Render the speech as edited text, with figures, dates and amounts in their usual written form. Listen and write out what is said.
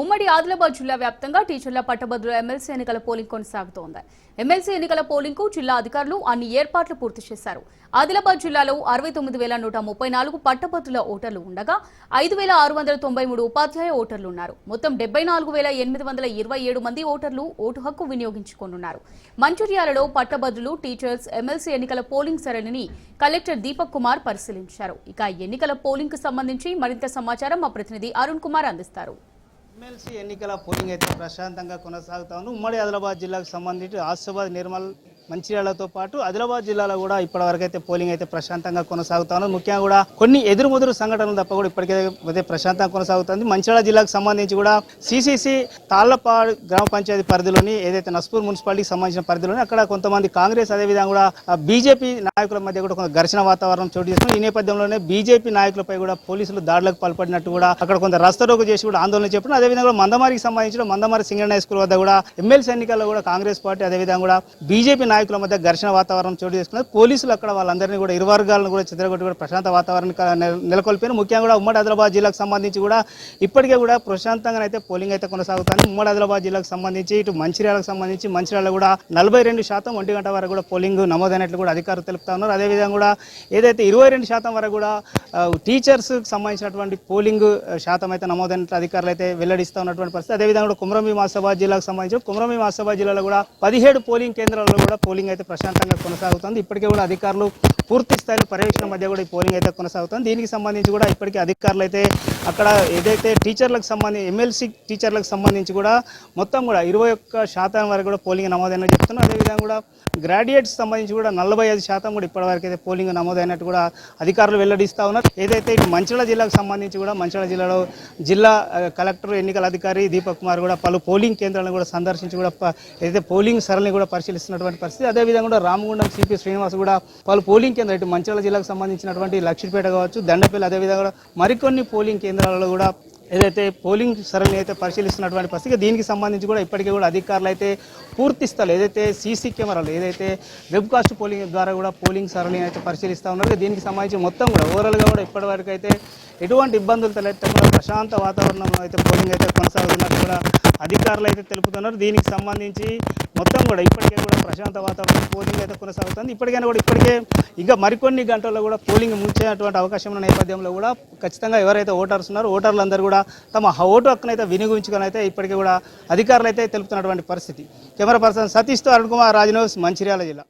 ఉమ్మడి ఆదిలాబాద్ జిల్లా వ్యాప్తంగా టీచర్ల పట్టభద్రుల ఎమ్మెల్సీ ఎన్నికల పోలింగ్ కొనసాగుతోంది. ఎమ్మెల్సీ ఎన్నికల పోలింగ్ కు జిల్లా అధికారులు అన్ని ఏర్పాట్లు పూర్తి చేశారు. ఆదిలాబాద్ జిల్లాలో 69,134 పట్టభద్రుల ఓటర్లు ఉండగా 5,693 ఉపాధ్యాయ ఓటర్లు ఉన్నారు. మొత్తం 74,827 మంది ఓటర్లు ఓటు హక్కు వినియోగించుకోనున్నారు. మంచిర్యాలలో పట్టభద్రులు టీచర్స్ ఎమ్మెల్సీ ఎన్నికల పోలింగ్ సరళిని కలెక్టర్ దీపక్ కుమార్ పరిశీలించారు. ఇక ఎన్నికల పోలింగ్ కు సంబంధించి మరింత సమాచారం మా ప్రతినిధి అరుణ్ కుమార్ అందిస్తారు. ఎమ్మెల్సీ ఎన్నికల పోలింగ్ అయితే ప్రశాంతంగా కొనసాగుతా ఉంది. ఉమ్మడి ఆదిలాబాద్ జిల్లాకు సంబంధించి ఆసిఫాబాద్, నిర్మల్, మంచిర్యాలతో పాటు ఆదిలాబాద్ జిల్లాలో కూడా ఇప్పటివరకు అయితే పోలింగ్ అయితే ప్రశాంతంగా కొనసాగుతా ఉంది. ముఖ్యంగా కూడా కొన్ని ఎదురుముదురు సంఘటనలు తప్ప కూడా ఇప్పటికైతే ప్రశాంతంగా కొనసాగుతుంది. మంచిర్యాల జిల్లాకు సంబంధించి కూడా సిసిసి తాళ్లపాడు గ్రామ పంచాయతీ పరిధిలోని ఏదైతే నస్పూర్ మున్సిపాలిటీకి సంబంధించిన పరిధిలోని అక్కడ కొంతమంది కాంగ్రెస్ అదేవిధంగా కూడా బీజేపీ నాయకుల మధ్య కూడా కొంత ఘర్షణ వాతావరణం చోటు చేసుకుంది. ఈ నేపథ్యంలోనే బీజేపీ నాయకులపై కూడా పోలీసులు దాడులకు పాల్పడినట్టు కూడా అక్కడ కొంత రస్తారోకో చేసి కూడా ఆందోళన చెప్పిన అదేవిధంగా కూడా మందమారికి సంబంధించిన మందమారి సింగరణ స్కూల్ వద్ద కూడా ఎమ్మెల్సీ ఎన్నికల్లో కూడా కాంగ్రెస్ పార్టీ అదేవిధంగా కూడా బీజేపీ నాయకుల మధ్య ఘర్షణ వాతావరణం చోటు చేసుకున్నారు. పోలీసులు అక్కడ వాళ్ళందరినీ కూడా ఇరు వర్గాలను కూడా చెదరగొట్టి కూడా ప్రశాంత వాతావరణం నెలకొల్పారు. ముఖ్యంగా కూడా ఉమ్మడి ఆదిలాబాద్ జిల్లాకు సంబంధించి కూడా ఇప్పటికే కూడా ప్రశాంతంగా అయితే పోలింగ్ అయితే కొనసాగుతుంది. ఉమ్మడి ఆదిలాబాద్ జిల్లాకు సంబంధించి ఇటు మంచిర్యాలకు సంబంధించి మంచిర్యాల కూడా 42% 1 గంట వరకు కూడా పోలింగ్ నమోదైనట్లు కూడా అధికారులు తెలుపుతా ఉన్నారు. అదేవిధంగా కూడా ఏదైతే 22% వరకు కూడా టీచర్స్ సంబంధించినటువంటి పోలింగ్ శాతం అయితే నమోదైనట్లు అధికారులు అయితే వెల్లడిస్తూ ఉన్నటువంటి పరిస్థితి. అదేవిధంగా కూడా కుమ్రంభీం ఆసిఫాబాద్ జిల్లాకు సంబంధించి కుమ్రంభీం ఆసిఫాబాద్ జిల్లాలో కూడా 17 పోలింగ్ కేంద్రాల్లో కూడా పోలింగ్ అయితే ప్రశాంతంగా కొనసాగుతుంది. ఇప్పటికే కూడా అధికారులు పూర్తి స్థాయిలో పర్యవేక్షణ మధ్య కూడా ఈ పోలింగ్ అయితే కొనసాగుతుంది. దీనికి సంబంధించి కూడా ఇప్పటికే అధికారులు అయితే అక్కడ ఏదైతే టీచర్లకు సంబంధించి ఎమ్మెల్సీ టీచర్లకు సంబంధించి కూడా మొత్తం కూడా 21% వరకు కూడా పోలింగ్ నమోదైనట్టు చెప్తున్నారు. అదేవిధంగా కూడా గ్రాడ్యుయేట్స్ సంబంధించి కూడా 45% కూడా ఇప్పటివరకు అయితే పోలింగ్ నమోదైనట్టు కూడా అధికారులు వెల్లడిస్తూ ఉన్నారు. ఏదైతే ఇటు మంచిర్యాల జిల్లాకు సంబంధించి కూడా మంచిర్యాల జిల్లాలో జిల్లా కలెక్టర్ ఎన్నికల అధికారి దీపక్ కుమార్ కూడా పలు పోలింగ్ కేంద్రాలను కూడా సందర్శించి కూడా ఏదైతే పోలింగ్ సరళిని కూడా పరిశీలిస్తున్నటువంటి పరిస్థితి. అదేవిధంగా కూడా రామగుండం సిపి శ్రీనివాస్ కూడా పలు పోలింగ్ కేంద్రాలు ఇటు మంచిర్యాల జిల్లాకు సంబంధించినటువంటి లక్ష్మీపేట కావచ్చు, దండపల్లి, అదేవిధంగా మరికొన్ని పోలింగ్ కేంద్రాలలో కూడా ఏదైతే పోలింగ్ సరళిని అయితే పరిశీలిస్తున్నటువంటి పరిస్థితి. దీనికి సంబంధించి కూడా ఇప్పటికే కూడా అధికారులు అయితే పూర్తి స్థాయిలో ఏదైతే సీసీ కెమెరాలు ఏదైతే వెబ్కాస్ట్ పోలింగ్ ద్వారా కూడా పోలింగ్ సరళిని అయితే పరిశీలిస్తూ ఉన్నారు. దీనికి సంబంధించి మొత్తం కూడా ఓవరాల్గా కూడా ఇప్పటివరకు అయితే ఎటువంటి ఇబ్బందులు తలెత్తకుండా ప్రశాంత వాతావరణంలో అయితే పోలింగ్ అయితే కొనసాగుతున్నట్టు కూడా అధికారులు అయితే తెలుపుతున్నారు. దీనికి సంబంధించి మొత్తం కూడా ఇప్పటికే కూడా ప్రశాంత వాతావరణం పోలింగ్ అయితే కొనసాగుతుంది. ఇప్పటికైనా కూడా ఇప్పటికే ఇక మరికొన్ని గంటల్లో కూడా పోలింగ్ ముగిసేటువంటి అవకాశం ఉన్న నేపథ్యంలో కూడా ఖచ్చితంగా ఎవరైతే ఓటర్స్ ఉన్నారో ఓటర్లందరూ కూడా తమ ఓటు హక్కునైతే వినియోగించుకొని అయితే ఇప్పటికే కూడా అధికారులు అయితే తెలుపుతున్నటువంటి పరిస్థితి. కెమెరా పర్సన్ సతీష్తో అరుణ్ కుమార్, రాజ్ న్యూస్, మంచిర్యాల జిల్లా.